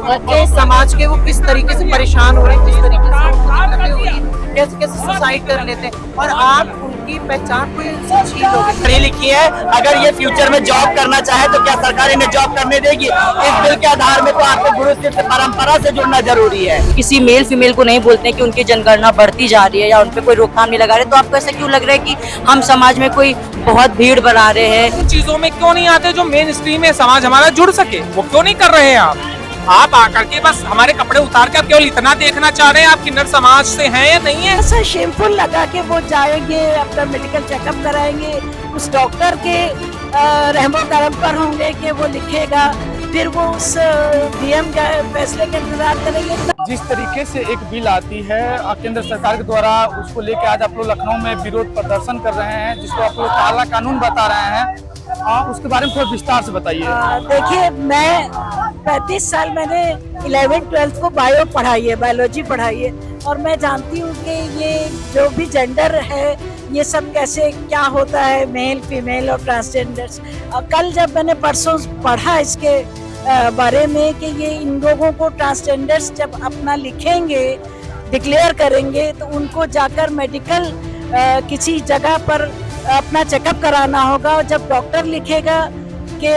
के समाज के वो किस तरीके से परेशान हो रहे हैं, किस तरीके से उनको दिक्कतें हो रही हैं, कैसे कैसे सुसाइड कर लेते हैं, और आप उनकी पहचान कोई उनसे छीन लोगे। पढ़ी लिखी है, अगर ये फ्यूचर में जॉब करना चाहे तो क्या सरकार इन्हें जॉब करने देगी? इस बिल के आधार में तो आपको गुरु शिष्य परंपरा से जुड़ना जरूरी है। किसी मेल फीमेल को नहीं बोलते कि उनकी जनगणना बढ़ती जा रही है या उन पे कोई रोकथाम नहीं लगा रहे, तो आपको ऐसा क्यों लग रहा है कि हम समाज में कोई बहुत भीड़ बना रहे हैं? उन चीजों में क्यों नहीं आते जो मेन स्ट्रीम में समाज हमारा जुड़ सके, वो क्यों नहीं कर रहे हैं आप आकर के बस हमारे कपड़े उतार कर केवल इतना देखना चाह रहे हैं आप किन्नर समाज से हैं या नहीं है। ऐसा शेमफुल लगा के वो जाएंगे, अपना मेडिकल चेकअप कराएंगे, उस डॉक्टर के रहमो करम पर होंगे कि वो लिखेगा, फिर वो उस डीएम का फैसले का इंतजार करेंगे। जिस तरीके से एक बिल आती है केंद्र सरकार के द्वारा, उसको लेकर आज आप लोग लखनऊ में विरोध प्रदर्शन कर रहे हैं, जिसको आप लोग काला कानून बता रहे हैं, उसके बारे में थोड़ा विस्तार से बताइए। देखिए, मैं 35 साल मैंने 11th-12th को बायो पढ़ाई है, बायोलॉजी पढ़ाई है, और मैं जानती हूँ कि ये जो भी जेंडर है ये सब कैसे क्या होता है, मेल फीमेल और ट्रांसजेंडर्स। कल जब मैंने परसों पढ़ा इसके बारे में कि ये इन लोगों को ट्रांसजेंडर्स जब अपना लिखेंगे, डिक्लेयर करेंगे, तो उनको जाकर मेडिकल किसी जगह पर अपना चेकअप कराना होगा, और जब डॉक्टर लिखेगा कि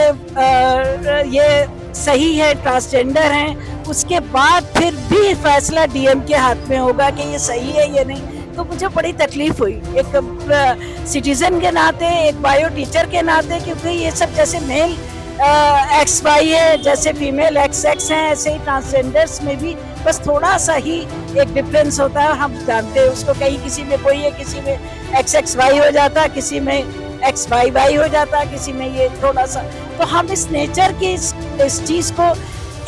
ये सही है, ट्रांसजेंडर हैं, उसके बाद फिर भी फैसला डीएम के हाथ में होगा कि ये सही है या नहीं। तो मुझे बड़ी तकलीफ हुई एक सिटीजन के नाते, एक बायो टीचर के नाते, क्योंकि ये सब जैसे मेल XY है, जैसे फीमेल XX हैं, ऐसे ही ट्रांसजेंडर्स में भी बस थोड़ा सा ही एक डिफरेंस होता है। हम जानते हैं उसको, कहीं किसी में कोई है, किसी में XXY हो जाता, किसी में XYY हो जाता, किसी में ये थोड़ा सा। तो हम इस नेचर की इस चीज को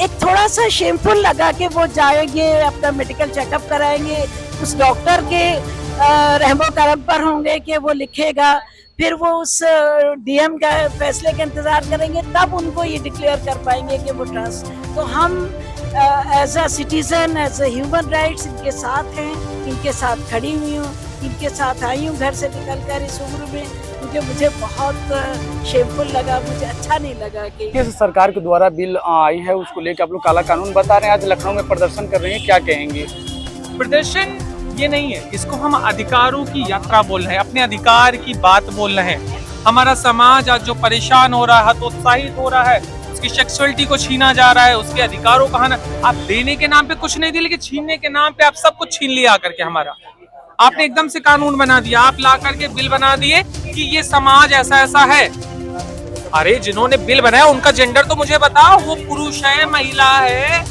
एक थोड़ा सा शेमफुल लगा के वो जाएंगे, अपना मेडिकल चेकअप कराएंगे, उस डॉक्टर के रहमो करम पर होंगे कि वो लिखेगा, फिर वो उस डीएम का फैसले का इंतजार करेंगे, तब उनको ये डिक्लेयर कर पाएंगे कि वो ट्रांस। तो हम as a citizen, as a human rights इनके साथ हैं, इनके साथ खड़ी हुई हूँ, इनके साथ आई हूँ घर से निकलकर इस उम्र में, क्योंकि मुझे बहुत शेमफुल लगा, मुझे अच्छा नहीं लगा कि सरकार के द्वारा बिल आई है, उसको लेकर आप लोग काला कानून बता रहे हैं, आज लखनऊ में प्रदर्शन कर रहे हैं, क्या कहेंगे? प्रदर्शन ये नहीं है, इसको हम अधिकारों की यात्रा बोल रहे हैं, अपने अधिकार की बात बोल रहे हैं। हमारा समाज आज जो परेशान हो रहा है, हतोत्साहित हो रहा है, उसकी सेक्सुअलिटी को छीना जा रहा है, उसके अधिकारों का आप देने के नाम पे कुछ नहीं दिए, लेकिन छीनने के नाम पे आप सब कुछ छीन लिया आकर के हमारा। आपने एकदम से कानून बना दिया, आप ला करके बिल बना दिए कि ये समाज ऐसा ऐसा है। अरे जिन्होंने बिल बनाया उनका जेंडर तो मुझे बताओ, वो पुरुष है, महिला है,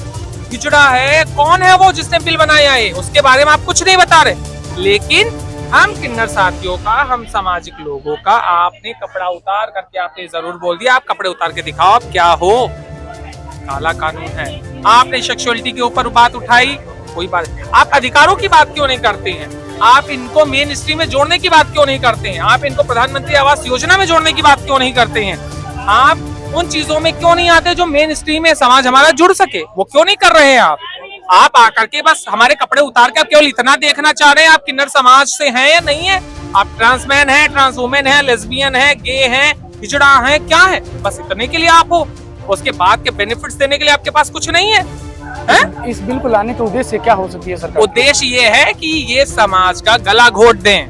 हिजड़ा है, कौन है वो जिसने बिल बनाया है? उसके बारे में आप कुछ नहीं बता रहे। लेकिन हम किन्नर साथियों का, हम सामाजिक लोगों का, आपने कपड़ा उतार करके आपने जरूर बोल दिया, आप कपड़े उतार के दिखाओ आप क्या हो। काला कानून है। आपने सेक्सुअलिटी के ऊपर बात उठाई, कोई बात। आप अधिकारों की बात क्यों नहीं करते हैं? आप इनको मेन स्ट्रीम में जोड़ने की बात क्यों नहीं करते हैं? आप इनको प्रधानमंत्री आवास योजना में जोड़ने की बात क्यों नहीं करते हैं? आप उन चीजों में क्यों नहीं आते जो मेन स्ट्रीम में समाज हमारा जुड़ सके, वो क्यों नहीं कर रहे हैं आप आकर के बस हमारे कपड़े उतार के केवल इतना देखना चाह रहे हैं आप किन्नर समाज से हैं या नहीं है? आप ट्रांसमैन है, ट्रांस वुमेन है, लेस्बियन है, गे है, हिजड़ा है, क्या है? बस इतने के लिए आप हो, उसके बाद के बेनिफिट्स देने के लिए आपके पास कुछ नहीं है? इस बिल को लाने का उद्देश्य क्या हो सकती है सरकार? उद्देश्य ये है कि ये समाज का गला घोट दें,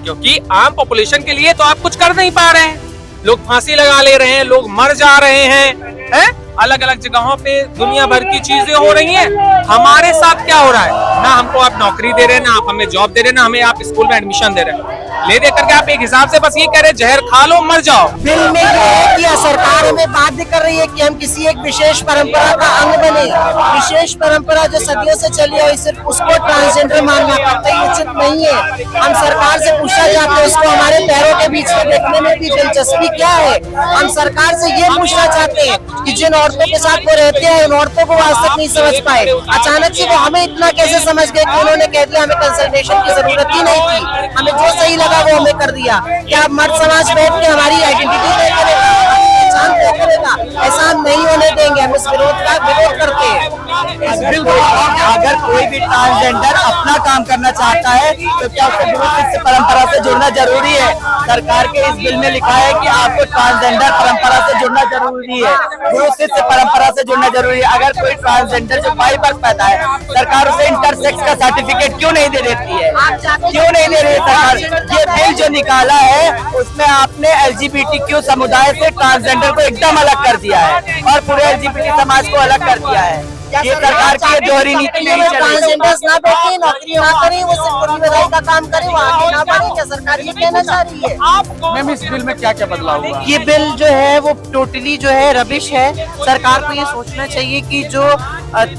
क्योंकि आम पॉपुलेशन के लिए तो आप कुछ कर नहीं पा रहे हैं। लोग फांसी लगा ले रहे हैं, लोग मर जा रहे हैं, अलग अलग जगहों पे दुनिया भर की चीजें हो रही हैं। हमारे साथ क्या हो रहा है? ना हमको आप नौकरी दे रहे हैं, ना आप हमें जॉब दे रहे हैं, ना हमें आप स्कूल में एडमिशन दे रहे हैं। ले दे करके आप एक हिसाब से बस ये कह रहे हैं जहर खा लो मर जाओ। बिल में ये है कि सरकार हमें बाध्य कर रही है कि हम किसी एक विशेष परंपरा का अंग बने। विशेष परंपरा जो सदियों से चली आई, सिर्फ उसको ट्रांसजेंडर मानना कतई उचित नहीं है। हम सरकार से पूछना चाहते हैं, उसको हमारे पैरों के बीच में देखने में भी दिलचस्पी क्या है? हम सरकार से ये पूछना चाहते हैं कि जिन औरतों के साथ वो रहते हैं, उन औरतों को आज तक नहीं समझ पाए, अचानक से वो हमें इतना कैसे समझ गए कि उन्होंने कह दिया हमें कंसल्टेशन की जरूरत ही नहीं थी, हमें जो सही लगा वो हमें कर दिया। क्या मर्द समाज बैठ के हमारी आइडेंटिटी तय करेगा? पहचान तय करेगा। ऐसा हम नहीं होने देंगे, हम इस विरोध का विरोध करते हैं। अगर कोई भी ट्रांसजेंडर अपना काम करना चाहता है तो क्या उसको गुरु शिष्य परंपरा से जुड़ना जरूरी है? सरकार के इस बिल में लिखा है कि आपको ट्रांसजेंडर परंपरा से जुड़ना जरूरी है, गुरु शिष्य परंपरा से जुड़ना जरूरी है। अगर कोई ट्रांसजेंडर जो बाई बर्थ पैदा है, सरकार उसे इंटरसेक्स का सर्टिफिकेट क्यों नहीं दे देती है? क्यों नहीं दे रही है सरकार? ये बिल जो निकाला है उसमें आपने LGBTQ समुदाय से ट्रांसजेंडर को एकदम अलग कर दिया है और पूरे LGBT समाज को अलग कर दिया है। ये सरकार की दोहरी नीति नहीं चल रही। ट्रांसजेंडर्स ना बैठे, नौकरी ना करें, वो सिर्फ पूरी विधाई का काम करें, वो आगे ना बढ़े, क्या सरकार ये कहना चाह रही है? मैम इस बिल में क्या क्या बदलाव हुआ? ये बिल जो है वो टोटली जो है रबिश है। सरकार को ये सोचना चाहिए कि जो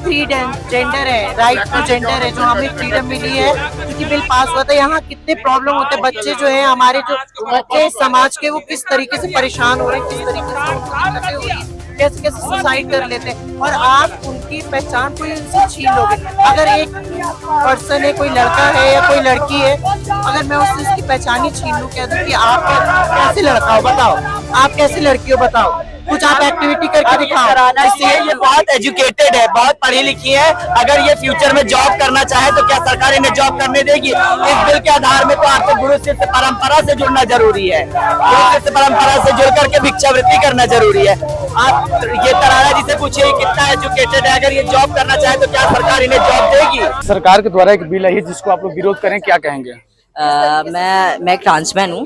3 जेंडर है, राइट टू जेंडर है, जो हमें फ्रीडम मिली है, क्योंकि बिल पास हुआ था, यहाँ कितने प्रॉब्लम होते हैं। बच्चे जो है हमारे, जो बच्चे समाज के, वो किस तरीके से परेशान हो रहे हैं, किस तरीके से उनको दिक्कतें हो रही हैं, कैसे कैसे सुसाइड कर लेते हैं, और आप उनकी पहचान को इनसे छीन लोगे। अगर एक पर्सन है, कोई लड़का है या कोई लड़की है, अगर मैं उससे उसकी पहचान ही छीन लूं, कह दूं कि आप कैसे लड़का हो बताओ, आप कैसे लड़की हो बताओ, कुछ आप एक्टिविटी करके दिखाओ। इसलिए ये बहुत एजुकेटेड है, बहुत पढ़ी लिखी है। अगर ये फ्यूचर में जॉब करना चाहे तो क्या सरकार इन्हें जॉब करने देगी? इस बिल के आधार में तो आपको गुरु शिष्य परंपरा से जुड़ना जरूरी है, गुरु शिष्य परंपरा से जुड़ करके भिक्षावृत्ति करना जरूरी है। आप ये तराना जी से पूछिए कितना एजुकेटेड है, अगर ये जॉब करना चाहे तो क्या सरकार इन्हें जॉब देगी? सरकार के द्वारा एक बिल है जिसको आप लोग विरोध करें, क्या कहेंगे? मैं एक ट्रांसमैन हूँ।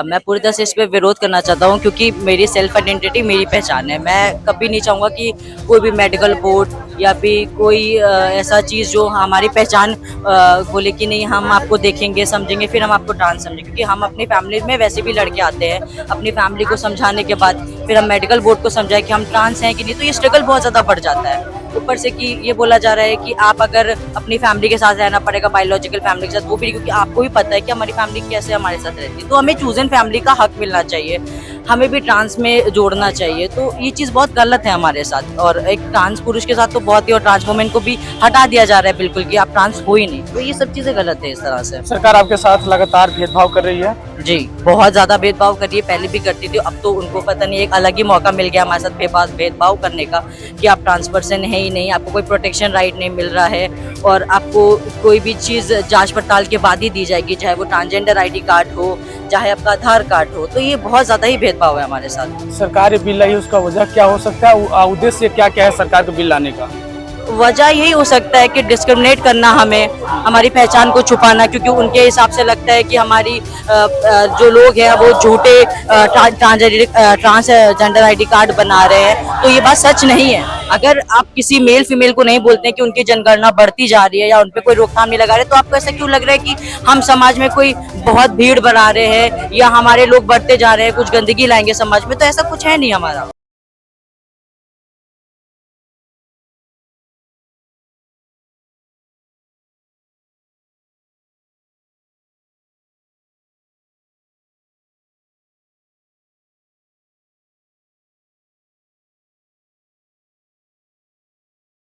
मैं पूरी तरह से इस पे विरोध करना चाहता हूँ, क्योंकि मेरी सेल्फ आइडेंटिटी मेरी पहचान है। मैं कभी नहीं चाहूँगा कि कोई भी मेडिकल बोर्ड या फिर कोई ऐसा चीज़ जो हमारी पहचान बोले कि नहीं हम आपको देखेंगे समझेंगे फिर हम आपको ट्रांस समझेंगे, क्योंकि हम अपनी फैमिली में वैसे भी लड़के आते हैं, अपनी फैमिली को समझाने के बाद फिर हम मेडिकल बोर्ड को समझाएं कि हम ट्रांस हैं कि नहीं, तो ये स्ट्रगल बहुत ज़्यादा बढ़ जाता है। ऊपर से कि ये बोला जा रहा है कि आप अगर अपनी फैमिली के साथ रहना पड़ेगा, बायोलॉजिकल फैमिली के साथ, वो भी क्योंकि आपको भी पता है कि हमारी फैमिली कैसे हमारे साथ रहती है। तो हमें चूजन फैमिली का हक मिलना चाहिए, हमें भी ट्रांस में जोड़ना चाहिए। तो ये चीज़ बहुत गलत है हमारे साथ, और एक ट्रांस पुरुष के साथ तो बहुत ही, और ट्रांस वुमेन को भी हटा दिया जा रहा है बिल्कुल कि आप ट्रांस हो ही नहीं। तो ये सब चीज़ें गलत है इस तरह से। सरकार आपके साथ लगातार भेदभाव कर रही है? जी, बहुत ज़्यादा भेदभाव कर रही है, पहले भी करती थी, अब तो उनको पता नहीं एक अलग ही मौका मिल गया हमारे साथ भेदभाव करने का कि आप ट्रांस पर्सन है ही नहीं, आपको कोई प्रोटेक्शन राइट नहीं मिल रहा है, और आपको कोई भी चीज़ जांच पड़ताल के बाद ही दी जाएगी, चाहे वो ट्रांसजेंडर ID कार्ड हो, चाहे आपका आधार कार्ड हो। तो ये बहुत ज़्यादा ही भेदभाव है हमारे साथ। सरकार ये बिल लाई, उसका वजह क्या हो सकता है? उद्देश्य क्या क्या है सरकार को बिल लाने का? वजह यही हो सकता है कि डिस्क्रिमिनेट करना, हमें हमारी पहचान को छुपाना, क्योंकि उनके हिसाब से लगता है कि हमारी जो लोग हैं वो झूठे ट्रांसजेंडर ID कार्ड बना रहे हैं। तो ये बात सच नहीं है। अगर आप किसी मेल फीमेल को नहीं बोलते हैं कि उनकी जनगणना बढ़ती जा रही है या उन पे कोई रोकथाम नहीं लगा रहे, तो आपको ऐसा क्यों लग रहा है कि हम समाज में कोई बहुत भीड़ बना रहे हैं या हमारे लोग बढ़ते जा रहे हैं, कुछ गंदगी लाएंगे समाज में? तो ऐसा कुछ है नहीं हमारा।